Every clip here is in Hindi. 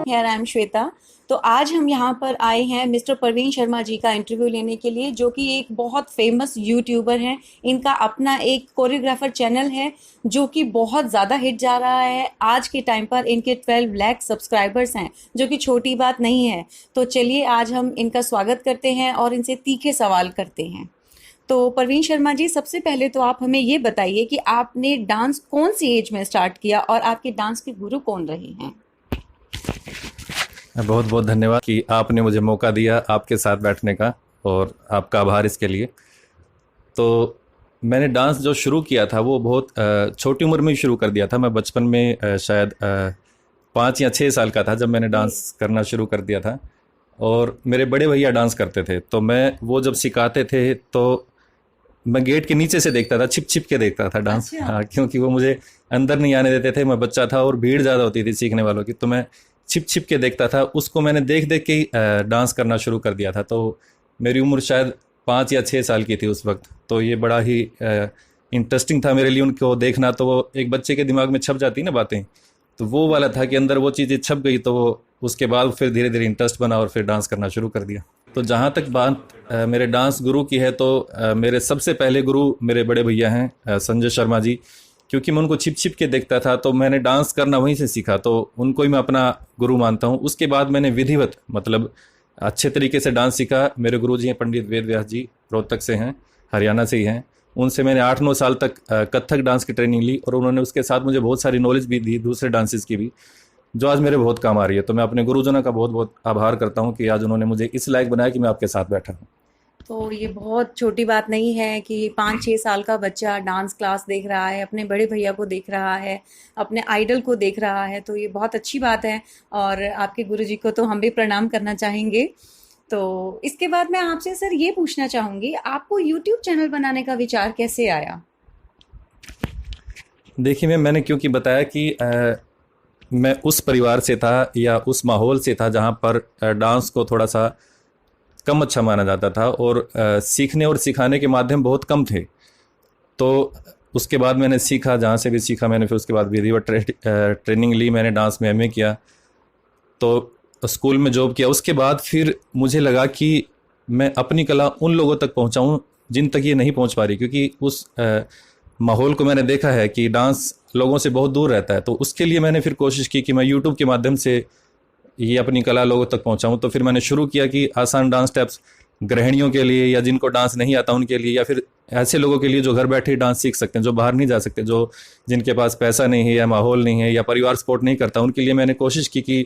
Here I am Shweta. तो आज हम यहाँ पर आए हैं मिस्टर परवीन शर्मा जी का इंटरव्यू लेने के लिए, जो कि एक बहुत फेमस यूट्यूबर हैं। इनका अपना एक कोरियोग्राफर चैनल है जो कि बहुत ज़्यादा हिट जा रहा है। आज के टाइम पर इनके 12 लाख सब्सक्राइबर्स हैं, जो कि छोटी बात नहीं है। तो चलिए आज हम इनका स्वागत करते हैं और इनसे तीखे सवाल करते हैं। तो परवीन शर्मा जी, सबसे पहले तो आप हमें ये बताइए कि आपने डांस कौन सी एज में स्टार्ट किया और आपके डांस के गुरु कौन रहे हैं? बहुत बहुत धन्यवाद कि आपने मुझे मौका दिया आपके साथ बैठने का, और आपका आभार इसके लिए। तो मैंने डांस जो शुरू किया था वो बहुत छोटी उम्र में ही शुरू कर दिया था। मैं बचपन में शायद 5 या 6 साल का था जब मैंने डांस करना शुरू कर दिया था। और मेरे बड़े भैया डांस करते थे, तो मैं वो जब सिखाते थे तो मैं गेट के नीचे से देखता था, छिप छिप के देखता था डांस। अच्छा। हाँ, क्योंकि वो मुझे अंदर नहीं आने देते थे। मैं बच्चा था और भीड़ ज़्यादा होती थी सीखने वालों की, तो मैं छिप छिप के देखता था। उसको मैंने देख देख के ही डांस करना शुरू कर दिया था। तो मेरी उम्र शायद 5 या 6 साल की थी उस वक्त। तो ये बड़ा ही इंटरेस्टिंग था मेरे लिए उनको देखना। तो वो एक बच्चे के दिमाग में छप जाती ना बातें, तो वो वाला था कि अंदर वो चीज़ें छप गई। तो उसके बाद फिर धीरे धीरे इंटरेस्ट बना और फिर डांस करना शुरू कर दिया। तो जहाँ तक बात मेरे डांस गुरु की है, तो मेरे सबसे पहले गुरु मेरे बड़े भैया हैं, संजय शर्मा जी। क्योंकि मैं उनको छिप छिप के देखता था, तो मैंने डांस करना वहीं से सीखा, तो उनको ही मैं अपना गुरु मानता हूँ। उसके बाद मैंने विधिवत मतलब अच्छे तरीके से डांस सीखा। मेरे गुरु जी हैं पंडित वेद व्यास जी, रोहतक से हैं, हरियाणा से ही हैं। उनसे मैंने 8-9 साल तक कथक डांस की ट्रेनिंग ली, और उन्होंने उसके साथ मुझे बहुत सारी नॉलेज भी दी दूसरे डांसेस की भी, जो आज मेरे बहुत काम आ रही है। तो मैं अपने गुरुजनों का बहुत बहुत आभार करता हूँ कि आज उन्होंने मुझे इस लायक बनाया कि मैं आपके साथ बैठा हूँ। तो ये बहुत छोटी बात नहीं है कि 5-6 साल का बच्चा डांस क्लास देख रहा है, अपने बड़े भैया को देख रहा है, अपने आइडल को देख रहा है। तो ये बहुत अच्छी बात है और आपके गुरुजी को तो हम भी प्रणाम करना चाहेंगे। तो इसके बाद मैं आपसे सर ये पूछना चाहूँगी, आपको यूट्यूब चैनल बनाने का विचार कैसे आया? देखिए मैंने क्योंकि बताया कि मैं उस परिवार से था या उस माहौल से था जहाँ पर डांस को थोड़ा सा कम अच्छा माना जाता था, और सीखने और सिखाने के माध्यम बहुत कम थे। तो उसके बाद मैंने सीखा, जहाँ से भी सीखा मैंने, फिर उसके बाद विधिवत ट्रेनिंग ली। मैंने डांस में एमए किया, तो स्कूल में जॉब किया। उसके बाद फिर मुझे लगा कि मैं अपनी कला उन लोगों तक पहुँचाऊँ जिन तक ये नहीं पहुँच पा रही, क्योंकि उस माहौल को मैंने देखा है कि डांस लोगों से बहुत दूर रहता है। तो उसके लिए मैंने फिर कोशिश की कि मैं यूट्यूब के माध्यम से ये अपनी कला लोगों तक पहुंचाऊं। तो फिर मैंने शुरू किया कि आसान डांस स्टेप्स गृहिणियों के लिए, या जिनको डांस नहीं आता उनके लिए, या फिर ऐसे लोगों के लिए जो घर बैठे डांस सीख सकते हैं, जो बाहर नहीं जा सकते, जो जिनके पास पैसा नहीं है या माहौल नहीं है या परिवार सपोर्ट नहीं करता, उनके लिए मैंने कोशिश की कि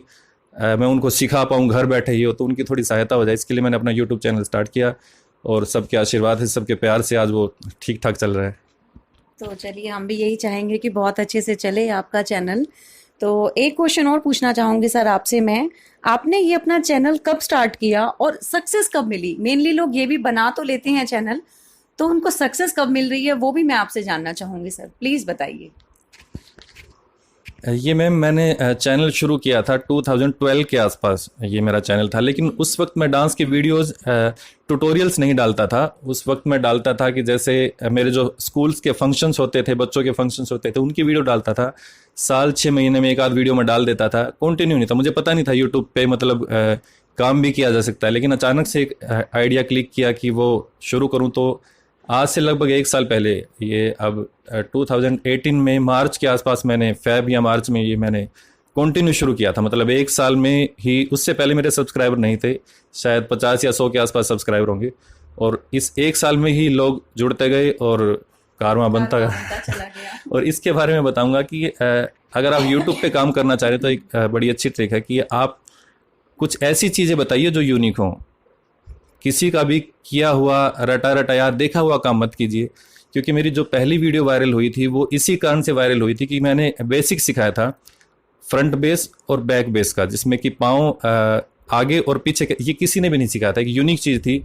मैं उनको सिखा पाऊँ घर बैठे ही हो, तो उनकी थोड़ी सहायता हो जाए। इसके लिए मैंने अपना यूट्यूब चैनल स्टार्ट किया, और सबके आशीर्वाद है, सबके प्यार से आज वो ठीक ठाक चल रहा है। तो चलिए, हम भी यही चाहेंगे कि बहुत अच्छे से चले आपका चैनल। तो एक क्वेश्चन और पूछना चाहूँगी सर आपसे मैं, आपने ये अपना चैनल कब स्टार्ट किया और सक्सेस कब मिली? मेनली लोग ये भी बना तो लेते हैं चैनल, तो उनको सक्सेस कब मिल रही है वो भी मैं आपसे जानना चाहूँगी सर, प्लीज़ बताइए। ये मैम मैंने चैनल शुरू किया था 2012 के आसपास, ये मेरा चैनल था। लेकिन उस वक्त मैं डांस की वीडियोस ट्यूटोरियल्स नहीं डालता था। उस वक्त मैं डालता था कि जैसे मेरे जो स्कूल्स के फंक्शंस होते थे, बच्चों के फंक्शंस होते थे, उनकी वीडियो डालता था। साल 6 महीने में एक आध वीडियो मैं डाल देता था, कंटिन्यू नहीं था। मुझे पता नहीं था यूट्यूब पे मतलब काम भी किया जा सकता है। लेकिन अचानक से एक आइडिया क्लिक किया कि वो शुरू करूँ। तो आज से लगभग 1 साल पहले, ये अब 2018 में मार्च के आसपास मैंने, फेब या मार्च में ये मैंने कंटिन्यू शुरू किया था। मतलब 1 साल में ही। उससे पहले मेरे सब्सक्राइबर नहीं थे, शायद 50 या 100 के आसपास सब्सक्राइबर होंगे। और इस 1 साल में ही लोग जुड़ते गए और कारवां बनता गया। चला गया। और इसके बारे में बताऊंगा कि अगर आप यूट्यूब पे काम करना चाह रहे हैं तो एक बड़ी अच्छी ट्रिक है कि आप कुछ ऐसी चीज़ें बताइए जो यूनिक हों। किसी का भी किया हुआ, रटा रटाया, देखा हुआ काम मत कीजिए। क्योंकि मेरी जो पहली वीडियो वायरल हुई थी वो इसी कारण से वायरल हुई थी कि मैंने बेसिक सिखाया था, फ्रंट बेस और बैक बेस का, जिसमें कि पाँव आगे और पीछे, ये किसी ने भी नहीं सिखाया था। एक यूनिक चीज़ थी,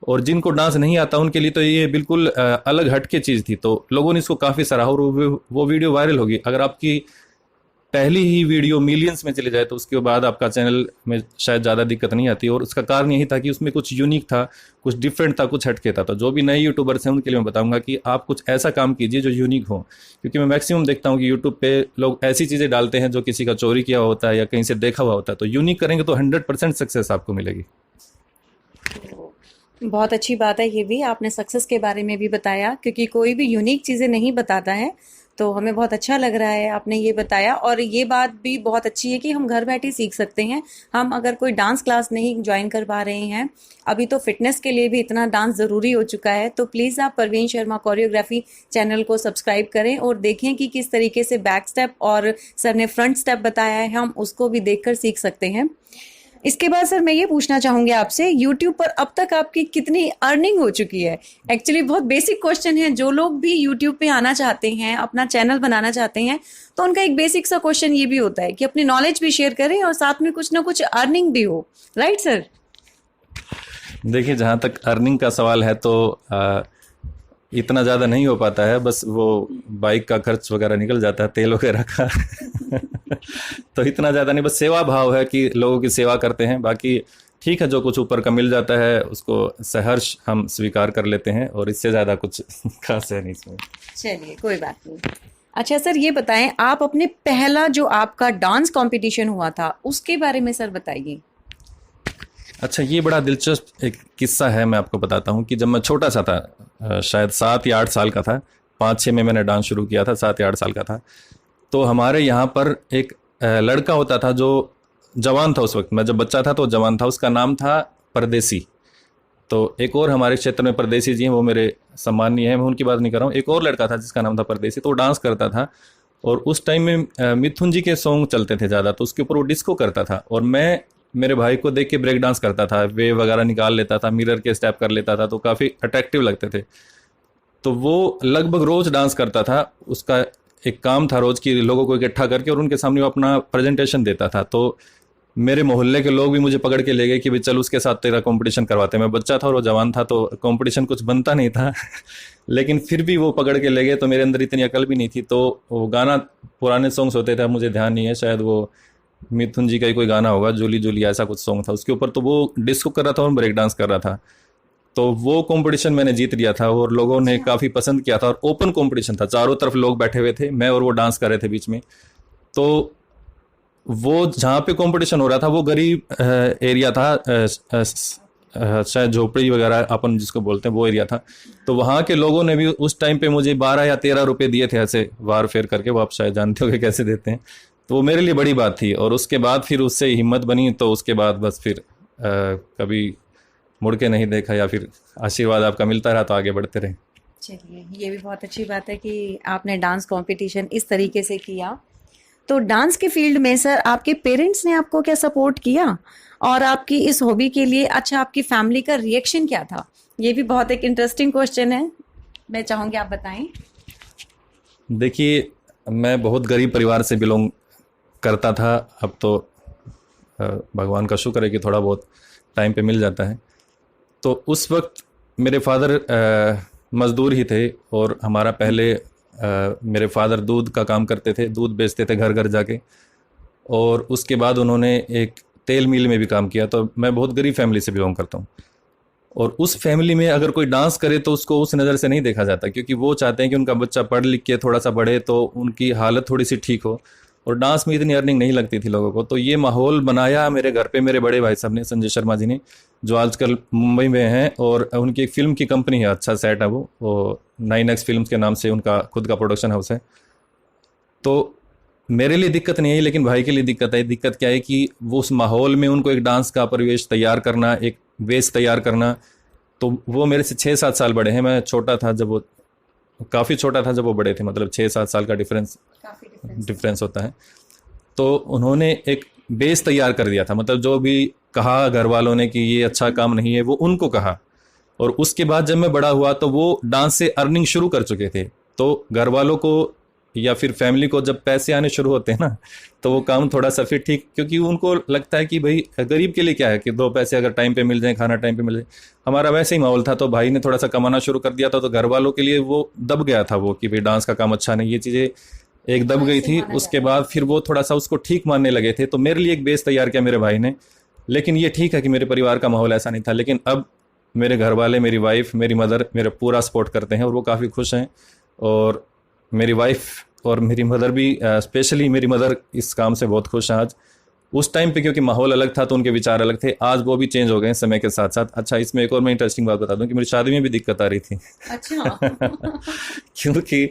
और जिनको डांस नहीं आता उनके लिए तो ये बिल्कुल अलग हट के चीज़ थी। तो लोगों ने इसको काफ़ी सराहा और वो वीडियो वायरल होगी। अगर आपकी पहली ही वीडियो मिलियंस में चली जाए तो उसके बाद आपका चैनल में शायद ज़्यादा दिक्कत नहीं आती। और उसका कारण यही था कि उसमें कुछ यूनिक था, कुछ डिफरेंट था, कुछ हटके था। तो जो भी नए यूट्यूबर्स हैं उनके लिए मैं बताऊंगा कि आप कुछ ऐसा काम कीजिए जो यूनिक हो, क्योंकि मैं मैक्सिमम देखता हूँ कि यूट्यूब पे लोग ऐसी चीज़ें डालते हैं जो किसी का चोरी किया होता है या कहीं से देखा हुआ होता है। तो यूनिक करेंगे तो 100% सक्सेस आपको मिलेगी। बहुत अच्छी बात है, ये भी आपने सक्सेस के बारे में भी बताया, क्योंकि कोई भी यूनिक चीज़ें नहीं बताता है। तो हमें बहुत अच्छा लग रहा है आपने ये बताया, और ये बात भी बहुत अच्छी है कि हम घर बैठे सीख सकते हैं। हम अगर कोई डांस क्लास नहीं ज्वाइन कर पा रहे हैं, अभी तो फिटनेस के लिए भी इतना डांस ज़रूरी हो चुका है, तो प्लीज़ आप परवीन शर्मा कोरियोग्राफी चैनल को सब्सक्राइब करें और देखें कि किस तरीके से बैक स्टेप और सर ने फ्रंट स्टेप बताया है, हम उसको भी देखकर सीख सकते हैं। इसके बाद सर मैं ये पूछना चाहूँगी आपसे, यूट्यूब पर अब तक आपकी कितनी अर्निंग हो चुकी है? एक्चुअली बहुत बेसिक क्वेश्चन है, जो लोग भी यूट्यूब पे आना चाहते हैं, अपना चैनल बनाना चाहते हैं, तो उनका एक बेसिक सा क्वेश्चन ये भी होता है कि अपनी नॉलेज भी शेयर करें और साथ में कुछ ना कुछ अर्निंग भी हो, राइट सर? देखिए, जहाँ तक अर्निंग का सवाल है तो इतना ज़्यादा नहीं हो पाता है, बस वो बाइक का खर्च वगैरह निकल जाता है, तेल वगैरह का तो इतना ज़्यादा नहीं, बस सेवा भाव है कि लोगों की सेवा करते हैं। बाकी ठीक है, जो कुछ ऊपर का मिल जाता है उसको सहर्ष हम स्वीकार कर लेते हैं, और इससे ज़्यादा कुछ खास है नहीं इसमें। चलिए, कोई बात नहीं। अच्छा सर, ये बताएं, आप अपने पहला जो आपका डांस कंपटीशन हुआ था उसके बारे में सर बताइए। अच्छा, ये बड़ा दिलचस्प एक किस्सा है, मैं आपको बताता हूँ कि जब मैं छोटा सा था, शायद 7 या 8 साल का था, 5-6 में मैंने डांस शुरू किया था, 7 या 8 साल का था। तो हमारे यहाँ पर एक लड़का होता था जो जवान था उस वक्त, मैं जब बच्चा था तो जवान था, उसका नाम था परदेसी। तो एक और हमारे क्षेत्र में परदेसी जी हैं, वो मेरे सम्मानीय हैं, मैं उनकी बात नहीं कर रहा हूँ। एक और लड़का था जिसका नाम था परदेसी, तो वो डांस करता था, और उस टाइम में मिथुन जी के सॉन्ग चलते थे ज़्यादा, तो उसके ऊपर वो डिस्को करता था, और मैं मेरे भाई को देख के ब्रेक डांस करता था, वेव वगैरह निकाल लेता था, मिरर के स्टेप कर लेता था, तो काफ़ी अट्रैक्टिव लगते थे। तो वो लगभग रोज़ डांस करता था, उसका एक काम था रोज़ की लोगों को इकट्ठा करके और उनके सामने वो अपना प्रेजेंटेशन देता था। तो मेरे मोहल्ले के लोग भी मुझे पकड़ के ले गए कि भाई चल उसके साथ तेरा कंपटीशन करवाते हैं। मैं बच्चा था और वो जवान था, तो कंपटीशन कुछ बनता नहीं था लेकिन फिर भी वो पकड़ के ले गए, तो मेरे अंदर इतनी अकल भी नहीं थी। तो वो गाना, पुराने सॉन्ग्स होते थे, मुझे ध्यान नहीं है, शायद वो मिथुन जी का ही कोई गाना होगा, जूली जूली ऐसा कुछ सॉन्ग था उसके ऊपर, तो वो डिस्को कर रहा था और ब्रेक डांस कर रहा था। तो वो कंपटीशन मैंने जीत लिया था और लोगों ने काफ़ी पसंद किया था, और ओपन कंपटीशन था, चारों तरफ लोग बैठे हुए थे, मैं और वो डांस कर रहे थे बीच में। तो वो जहाँ पे कंपटीशन हो रहा था वो गरीब एरिया था, शायद झोपड़ी वगैरह अपन जिसको बोलते हैं वो एरिया था। तो वहाँ के लोगों ने भी उस टाइम पे मुझे 12 या 13 रुपए दिए थे, ऐसे वार फेर करके, वो आप शायद जानते होंगे कैसे देते हैं। तो वो मेरे लिए बड़ी बात थी, और उसके बाद फिर उससे हिम्मत बनी, तो उसके बाद बस फिर कभी मुड़ के नहीं देखा, या फिर आशीर्वाद आपका मिलता रहा तो आगे बढ़ते रहे। चलिए, ये भी बहुत अच्छी बात है कि आपने डांस कंपटीशन इस तरीके से किया। तो डांस के फील्ड में सर आपके पेरेंट्स ने आपको क्या सपोर्ट किया, और आपकी इस हॉबी के लिए अच्छा आपकी फैमिली का रिएक्शन क्या था? ये भी बहुत एक इंटरेस्टिंग क्वेश्चन है, मैं चाहूँगी आप बताएं। देखिए, मैं बहुत गरीब परिवार से बिलोंग करता था, अब तो भगवान का शुक्र है कि थोड़ा बहुत टाइम पे मिल जाता है। तो उस वक्त मेरे फादर मज़दूर ही थे, और हमारा पहले मेरे फादर दूध का काम करते थे, दूध बेचते थे घर घर जाके, और उसके बाद उन्होंने एक तेल मिल में भी काम किया। तो मैं बहुत गरीब फैमिली से बिलोंग करता हूँ, और उस फैमिली में अगर कोई डांस करे तो उसको उस नज़र से नहीं देखा जाता, क्योंकि वो चाहते हैं कि उनका बच्चा पढ़ लिख के थोड़ा सा बढ़े तो उनकी हालत थोड़ी सी ठीक हो, और डांस में इतनी अर्निंग नहीं लगती थी लोगों को। तो ये माहौल बनाया मेरे घर पे मेरे बड़े भाई साहब ने, संजय शर्मा जी ने, जो आजकल मुंबई में हैं, और उनकी एक फ़िल्म की कंपनी है, अच्छा सेट है वो 9X फिल्म्स के नाम से उनका खुद का प्रोडक्शन हाउस है। तो मेरे लिए दिक्कत नहीं है, लेकिन भाई के लिए दिक्कत है। दिक्कत क्या है कि वो उस माहौल में उनको एक डांस का परिवेश तैयार करना, एक वेश तैयार करना। तो वो मेरे से 6-7 साल बड़े हैं, मैं छोटा था जब वो, काफ़ी छोटा था जब वो बड़े थे, मतलब 6-7 साल का डिफरेंस होता है। तो उन्होंने एक बेस तैयार कर दिया था, मतलब जो भी कहा घर वालों ने कि ये अच्छा काम नहीं है, वो उनको कहा। और उसके बाद जब मैं बड़ा हुआ तो वो डांस से अर्निंग शुरू कर चुके थे। तो घर वालों को या फिर फैमिली को जब पैसे आने शुरू होते हैं ना, तो वो काम थोड़ा सा फिर ठीक, क्योंकि उनको लगता है कि भाई गरीब के लिए क्या है कि 2 पैसे अगर टाइम पे मिल जाए, खाना टाइम पे मिल जाए। हमारा वैसे ही माहौल था, तो भाई ने थोड़ा सा कमाना शुरू कर दिया था, तो घर वालों के लिए वो दब गया था वो कि भाई डांस का काम अच्छा नहीं, ये चीज़ें एक दब गई थी, उसके बाद फिर वो थोड़ा सा उसको ठीक मानने लगे थे, तो मेरे लिए एक बेस तैयार किया मेरे भाई ने। लेकिन ये ठीक है कि मेरे परिवार का माहौल ऐसा नहीं था, लेकिन अब मेरे घर वाले, मेरी वाइफ, मेरी मदर मेरा पूरा सपोर्ट करते हैं और वो काफ़ी खुश हैं। और मेरी वाइफ और मेरी मदर भी, स्पेशली मेरी मदर इस काम से बहुत खुश हैं आज। उस टाइम पे क्योंकि माहौल अलग था तो उनके विचार अलग थे, आज वो भी चेंज हो गए हैं समय के साथ साथ। अच्छा, इसमें एक और मैं इंटरेस्टिंग बात बता दूं कि मेरी शादी में भी दिक्कत आ रही थी। अच्छा। क्योंकि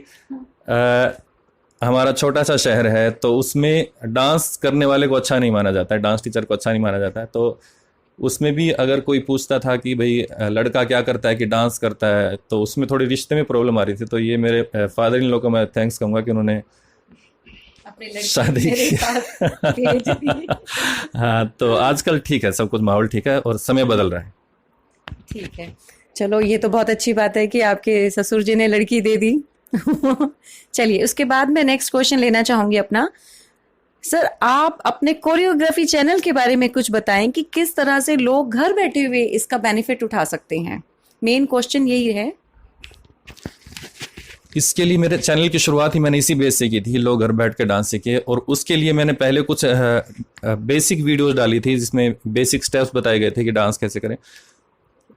हमारा छोटा सा शहर है, तो उसमें डांस करने वाले को अच्छा नहीं माना जाता है, डांस टीचर को अच्छा नहीं माना जाता है। तो उसमें भी अगर कोई पूछता था कि भाई लड़का क्या करता है कि डांस करता है, तो उसमें थोड़ी रिश्ते में प्रॉब्लम आ रही थी। तो ये मेरे फादर इन लोग को मैं थैंक्स कहूँगा कि उन्होंने अपने लड़के शादी मेरे की। साथ भेज दी। हाँ, तो आजकल ठीक है, सब कुछ माहौल ठीक है और समय बदल रहा है। ठीक है, चलो ये तो बहुत अच्छी बात है कि आपके ससुर जी ने लड़की दे दी। चलिए, उसके बाद मैं नेक्स्ट क्वेश्चन लेना चाहूंगी अपना। सर, आप अपने कोरियोग्राफी चैनल के बारे में कुछ बताएं कि किस तरह से लोग घर बैठे हुए इसका बेनिफिट उठा सकते हैं। मेन क्वेश्चन यही है। इसके लिए मेरे चैनल की शुरुआत ही मैंने इसी बेस से की थी, लोग घर बैठ के डांस सीखे। और उसके लिए मैंने पहले कुछ बेसिक वीडियोस डाली थी जिसमें बेसिक स्टेप्स बताए गए थे कि डांस कैसे करें।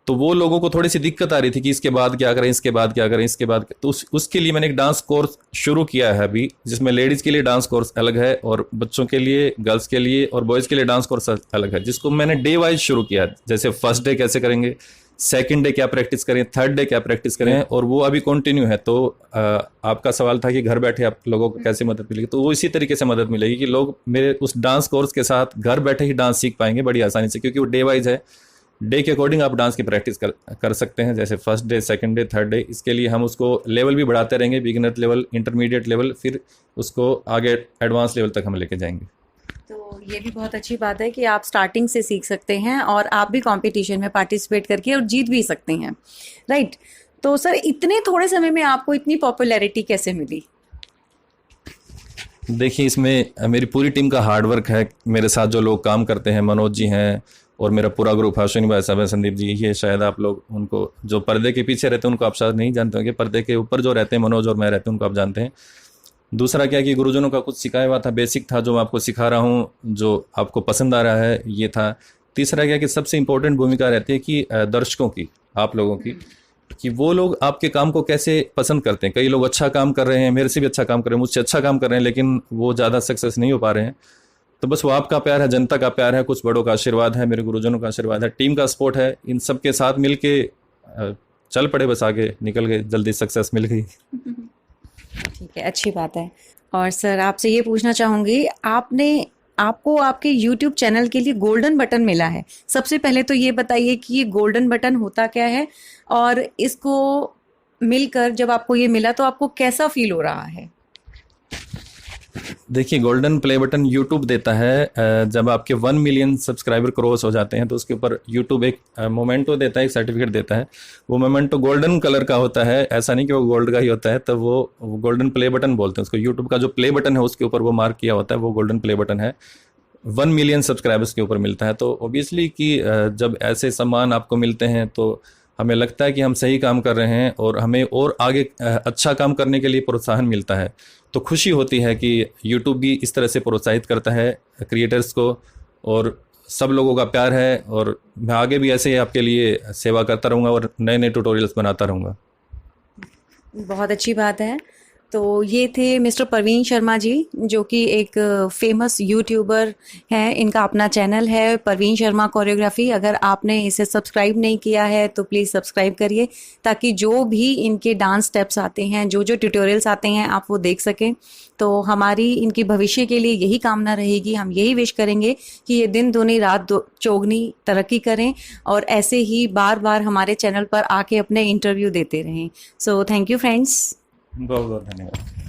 तो वो लोगों को थोड़ी सी दिक्कत आ रही थी कि इसके बाद क्या करें, इसके बाद क्या करें, इसके बाद। तो उसके लिए मैंने एक डांस कोर्स शुरू किया है अभी, जिसमें लेडीज़ के लिए डांस कोर्स अलग है और बच्चों के लिए, गर्ल्स के लिए और बॉयज़ के लिए डांस कोर्स अलग है, जिसको मैंने डे वाइज शुरू किया। जैसे फर्स्ट डे कैसे करेंगे, सेकंड डे क्या प्रैक्टिस करें, थर्ड डे क्या प्रैक्टिस करें, और वो अभी कंटिन्यू है। तो आपका सवाल था कि घर बैठे आप लोगों को कैसे मदद मिलेगी, तो वो इसी तरीके से मदद मिलेगी कि लोग मेरे उस डांस कोर्स के साथ घर बैठे ही डांस सीख पाएंगे बड़ी आसानी से, क्योंकि वो डे वाइज है। डे के अकॉर्डिंग आप डांस की प्रैक्टिस कर सकते हैं, जैसे first day, second day, third day. इसके लिए हम उसको लेवल भी बढ़ाते रहेंगे, बिगिनर लेवल, इंटरमीडिएट लेवल, फिर उसको आगे एडवांस लेवल तक हम लेके जाएंगे। तो ये भी बहुत अच्छी बात है कि आप स्टार्टिंग से सीख सकते हैं और आप भी कंपटीशन में पार्टिसिपेट करके और जीत भी सकते हैं, राइट। तो सर, इतने थोड़े समय में आपको इतनी पॉपुलैरिटी कैसे मिली? देखिए, इसमें मेरी पूरी टीम का हार्ड वर्क है। मेरे साथ जो लोग काम करते हैं, मनोज जी हैं और मेरा पूरा ग्रुप है, अश्विनी भाई साहब है, संदीप जी, ये शायद आप लोग उनको, जो पर्दे के पीछे रहते हैं उनको आप शायद नहीं जानते होंगे, पर्दे के ऊपर जो रहते हैं मनोज और मैं रहते हैं उनको आप जानते हैं। दूसरा क्या कि गुरुजनों का कुछ सिखाया हुआ था, बेसिक था, जो मैं आपको सिखा रहा हूँ, जो आपको पसंद आ रहा है, ये था। तीसरा क्या कि सबसे इंपॉर्टेंट भूमिका रहती है कि दर्शकों की, आप लोगों की, कि वो लोग आपके काम को कैसे पसंद करते हैं। कई लोग अच्छा काम कर रहे हैं, मेरे से भी अच्छा काम कर रहे हैं, मुझसे अच्छा काम कर रहे हैं, लेकिन वो ज़्यादा सक्सेस नहीं हो पा रहे हैं। तो बस वो आपका प्यार है, जनता का प्यार है, कुछ बड़ों का आशीर्वाद है, मेरे गुरुजनों का आशीर्वाद है, टीम का सपोर्ट है। इन सब के साथ मिल के चल पड़े, बस आगे निकल गए, जल्दी सक्सेस मिल गई। ठीक है, अच्छी बात है। और सर, आपसे ये पूछना चाहूँगी, आपको आपके यूट्यूब चैनल के लिए गोल्डन बटन मिला है। सबसे पहले तो ये बताइए कि ये गोल्डन बटन होता क्या है, और इसको मिलकर जब आपको ये मिला तो आपको कैसा फील हो रहा है? देखिए, गोल्डन प्ले बटन यूट्यूब देता है जब आपके 1 मिलियन सब्सक्राइबर क्रॉस हो जाते हैं, तो उसके ऊपर यूट्यूब एक मोमेंटो देता है, एक सर्टिफिकेट देता है। वो मोमेंटो गोल्डन कलर का होता है, ऐसा नहीं कि वो गोल्ड का ही होता है। तो वो गोल्डन प्ले बटन बोलते हैं उसको। यूट्यूब का जो प्ले बटन है उसके ऊपर वो मार्क किया होता है, वो गोल्डन प्ले बटन है। 1 मिलियन सब्सक्राइबर्स के ऊपर मिलता है। तो ऑब्वियसली कि जब ऐसे सम्मान आपको मिलते हैं तो हमें लगता है कि हम सही काम कर रहे हैं और हमें और आगे अच्छा काम करने के लिए प्रोत्साहन मिलता है। तो खुशी होती है कि यूट्यूब भी इस तरह से प्रोत्साहित करता है क्रिएटर्स को, और सब लोगों का प्यार है। और मैं आगे भी ऐसे ही आपके लिए सेवा करता रहूँगा और नए नए ट्यूटोरियल्स बनाता रहूँगा। बहुत अच्छी बात है। तो ये थे मिस्टर परवीन शर्मा जी, जो कि एक फेमस यूट्यूबर हैं। इनका अपना चैनल है परवीन शर्मा कोरियोग्राफी। अगर आपने इसे सब्सक्राइब नहीं किया है तो प्लीज़ सब्सक्राइब करिए, ताकि जो भी इनके डांस स्टेप्स आते हैं, जो जो ट्यूटोरियल्स आते हैं, आप वो देख सकें। तो हमारी इनकी भविष्य के लिए यही कामना रहेगी, हम यही विश करेंगे कि ये दिन दूनी रात चौगनी तरक्की करें और ऐसे ही बार बार हमारे चैनल पर आके अपने इंटरव्यू देते रहें। So thank you friends. बहुत बहुत धन्यवाद।